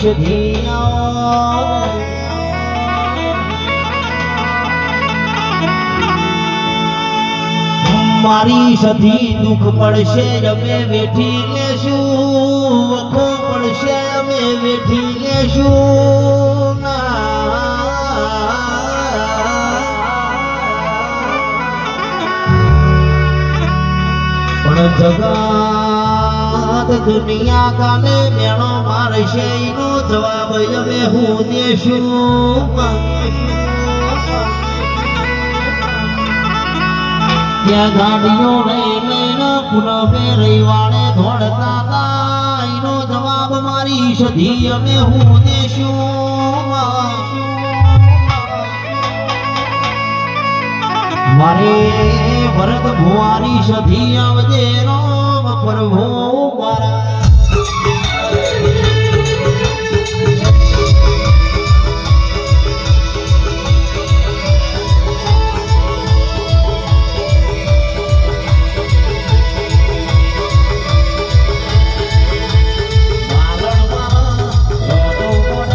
સધી મારી સધી દુઃખ પડશે અમે વેઠી લેશું વખો પડશે અમે વેઠી લેશું પણ જગત દુનિયા કાલે મેણો મારશે એનો જવાબ અમે હું દેશું ત્યાં ગાડીઓ લઈને પુનવે રવિવારે દોડતા હતા એનો જવાબ મારી સધી અમે હું દેશું મારે ભરત ભુવાની સધી આવજે રામ પ્રભુ